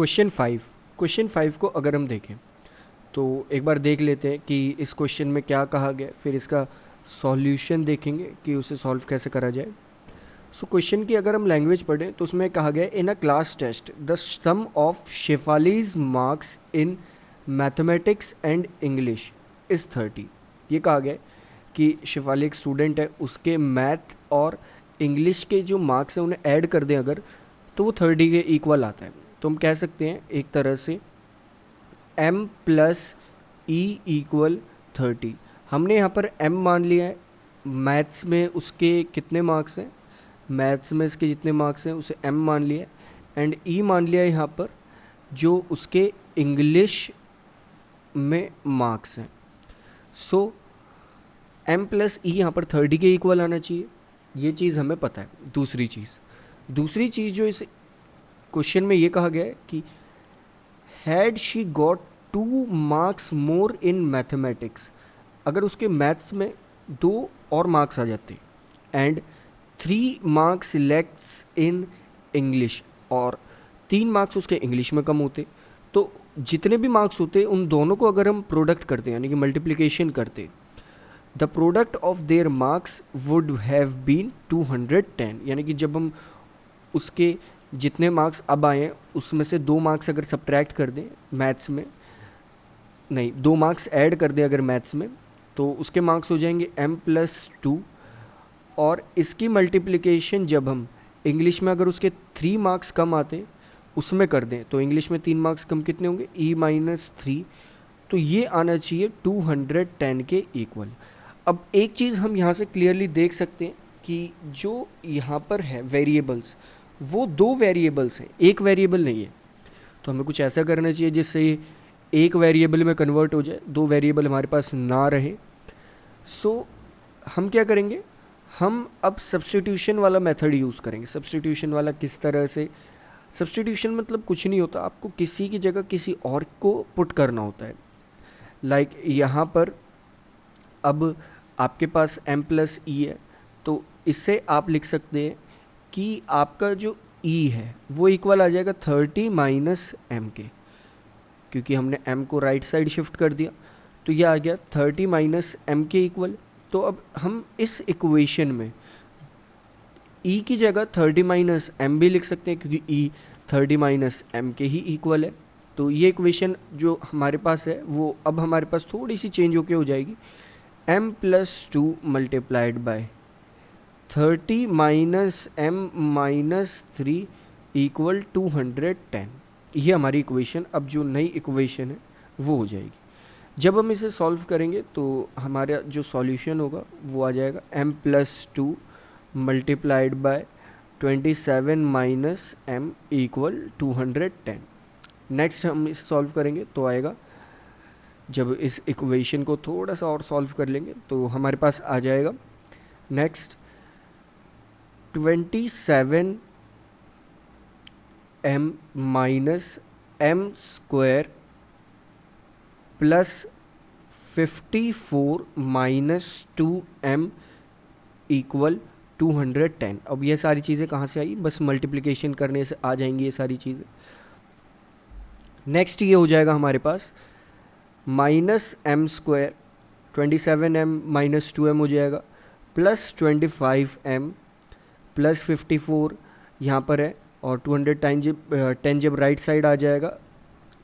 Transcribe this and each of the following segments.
Question 5 को अगर हम देखें तो एक बार देख लेते हैं कि इस क्वेश्चन में क्या कहा गया, फिर इसका सॉल्यूशन देखेंगे कि उसे सॉल्व कैसे करा जाए। सो क्वेश्चन की अगर हम लैंग्वेज पढ़ें तो उसमें कहा गया in a class test the sum of Shefali's marks in mathematics and English is 30। ये कहा गया है कि शेफाली एक स्टूडेंट है, उसके मैथ और इंग्लिश के जो मार्क्स हैं उन्हें ऐड कर दें अगर, तो वो 30 के इक्वल आता है। तो हम कह सकते हैं एक तरह से m प्लस ई इक्वल 30। हमने यहाँ पर m मान लिया है, मैथ्स में उसके कितने मार्क्स हैं, मैथ्स में इसके जितने मार्क्स हैं उसे m मान लिया है, एंड e मान लिया है यहाँ पर जो उसके इंग्लिश में मार्क्स हैं। सो m प्लस ई यहाँ पर 30 के इक्वल आना चाहिए, ये चीज़ हमें पता है। दूसरी चीज़ जो इस क्वेश्चन में ये कहा गया है कि had she got 2 marks more in mathematics, अगर उसके मैथ्स में 2 और मार्क्स आ जाते and 3 marks less in English, और 3 मार्क्स उसके इंग्लिश में कम होते, तो जितने भी मार्क्स होते उन दोनों को अगर हम प्रोडक्ट करते यानी कि मल्टीप्लिकेशन करते, the product of their marks would have been 210। यानी कि जब हम उसके जितने मार्क्स अब आए हैं उसमें से 2 मार्क्स अगर सब्ट्रैक्ट कर दें मैथ्स में, नहीं 2 मार्क्स ऐड कर दें अगर मैथ्स में, तो उसके मार्क्स हो जाएंगे m+2। और इसकी मल्टीप्लिकेशन जब हम इंग्लिश में अगर उसके 3 मार्क्स कम आते उसमें कर दें, तो इंग्लिश में 3 मार्क्स कम कितने होंगे, e-3। तो ये आना चाहिए 210 के इक्वल। अब एक चीज़ हम यहाँ से क्लियरली देख सकते हैं कि जो यहाँ पर है वेरिएबल्स, वो 2 वेरिएबल्स हैं, एक वेरिएबल नहीं है। तो हमें कुछ ऐसा करना चाहिए जिससे ये एक वेरिएबल में कन्वर्ट हो जाए, 2 वेरिएबल हमारे पास ना रहे। सो हम क्या करेंगे, हम अब सब्स्टिट्यूशन वाला मेथड यूज़ करेंगे। सब्स्टिट्यूशन वाला किस तरह से, सब्स्टिट्यूशन मतलब कुछ नहीं होता, आपको किसी की जगह किसी और को पुट करना होता है। लाइक यहाँ पर अब आपके पास m+e है, तो इससे आप लिख सकते हैं कि आपका जो e है वो इक्वल आ जाएगा 30 माइनस m के, क्योंकि हमने m को राइट साइड शिफ्ट कर दिया, तो ये आ गया 30 माइनस m के इक्वल। तो अब हम इस इक्वेशन में e की जगह 30 माइनस m भी लिख सकते हैं, क्योंकि e 30 माइनस m के ही इक्वल है। तो ये इक्वेशन जो हमारे पास है वो अब हमारे पास थोड़ी सी चेंज होके हो जाएगी, m+2 multiplied by 30 minus m-3 equal 210। ये हमारी इक्वेशन अब जो नई इक्वेशन है वो हो जाएगी। जब हम इसे सॉल्व करेंगे तो हमारा जो सॉल्यूशन होगा वो आ जाएगा m+2 multiplied by 27 minus m equal 210। Next हम इसे सॉल्व करेंगे तो आएगा, जब इस इक्वेशन को थोड़ा सा और सॉल्व कर लेंगे तो हमारे पास आ जाएगा next 27 m minus m square plus 54 minus 2m equal 210। अब ये सारी चीज़ें कहाँ से आई, बस मल्टीप्लिकेशन करने से आ जाएंगी ये सारी चीज़ें। नेक्स्ट ये हो जाएगा हमारे पास minus m square 27m minus 2m हो जाएगा, प्लस 25m प्लस 54 यहाँ पर है, और 210 जब राइट साइड आ जाएगा,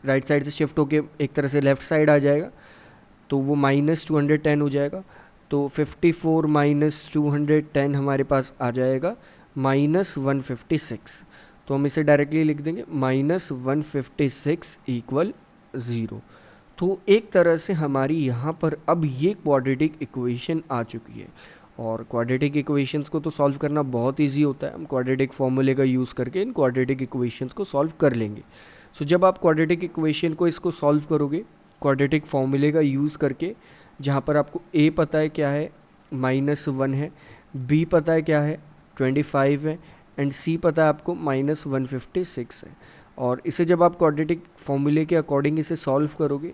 राइट साइड से शिफ्ट होके एक तरह से लेफ़्ट साइड आ जाएगा, तो वो माइनस 210 हो जाएगा। तो 54 माइनस 210 हमारे पास आ जाएगा माइनस 156। तो हम इसे डायरेक्टली लिख देंगे माइनस 156 इक्वल 0। तो एक तरह से हमारी यहाँ पर अब ये क्वाड्रेटिक इक्वेशन आ चुकी है। और क्वाड्रेटिक इक्वेशंस को तो सॉल्व करना बहुत इजी होता है, हम क्वाड्रेटिक फॉर्मूले का यूज़ करके इन क्वाड्रेटिक इक्वेशंस को सॉल्व कर लेंगे। सो जब आप क्वाड्रेटिक इक्वेशन को इसको सॉल्व करोगे क्वाड्रेटिक फॉर्मूले का यूज़ करके, जहाँ पर आपको a पता है क्या है, -1 है, b पता है क्या है 25 है, एंड c पता है आपको -156 है। और इसे जब आप क्वाड्रेटिक फॉर्मूले के अकॉर्डिंग इसे सॉल्व करोगे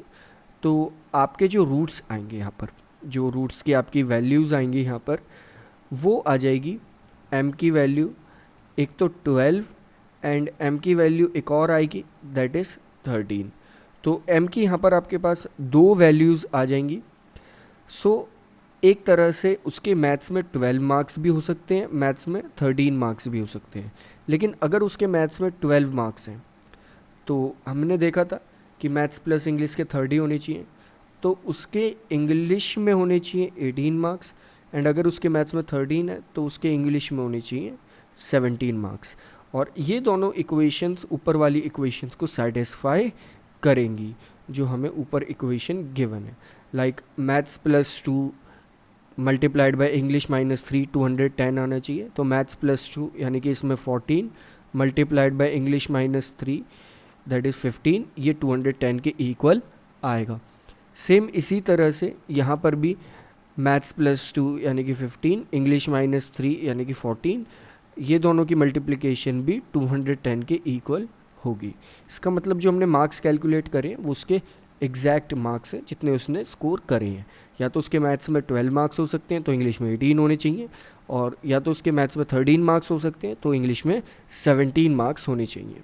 तो आपके जो रूट्स आएंगे यहाँ पर, जो रूट्स की आपकी वैल्यूज़ आएंगी यहाँ पर, वो आ जाएगी m की वैल्यू एक तो 12 एंड m की वैल्यू एक और आएगी, दैट इज़ 13। तो m की यहाँ पर आपके पास दो वैल्यूज़ आ जाएंगी। सो एक तरह से उसके मैथ्स में 12 मार्क्स भी हो सकते हैं, मैथ्स में 13 मार्क्स भी हो सकते हैं। लेकिन अगर उसके मैथ्स में 12 मार्क्स हैं, तो हमने देखा था कि मैथ्स प्लस इंग्लिश के 30 होने चाहिए, तो उसके इंग्लिश में होने चाहिए 18 मार्क्स, एंड अगर उसके मैथ्स में 13 है तो उसके इंग्लिश में होने चाहिए 17 मार्क्स। और ये दोनों इक्वेशंस ऊपर वाली इक्वेशंस को सेटिस्फाई करेंगी जो हमें ऊपर इक्वेशन गिवन है। Like maths plus 2 multiplied by English minus 3 210 आना चाहिए। तो मैथ्स प्लस 2 यानी कि इसमें 14 multiplied by English minus 3 that is 15, ये 210 के इक्वल आएगा। सेम इसी तरह से यहाँ पर भी मैथ्स प्लस 2 यानी कि 15 इंग्लिश माइनस 3 यानी कि 14, ये दोनों की मल्टीप्लिकेशन भी 210 के इक्वल होगी। इसका मतलब जो हमने मार्क्स कैलकुलेट करे वो उसके एग्जैक्ट मार्क्स हैं जितने उसने स्कोर करे हैं। या तो उसके मैथ्स में 12 मार्क्स हो सकते हैं तो इंग्लिश में 18 होने चाहिए, और या तो उसके मैथ्स में 13 मार्क्स हो सकते हैं तो इंग्लिश में 17 मार्क्स होने चाहिए।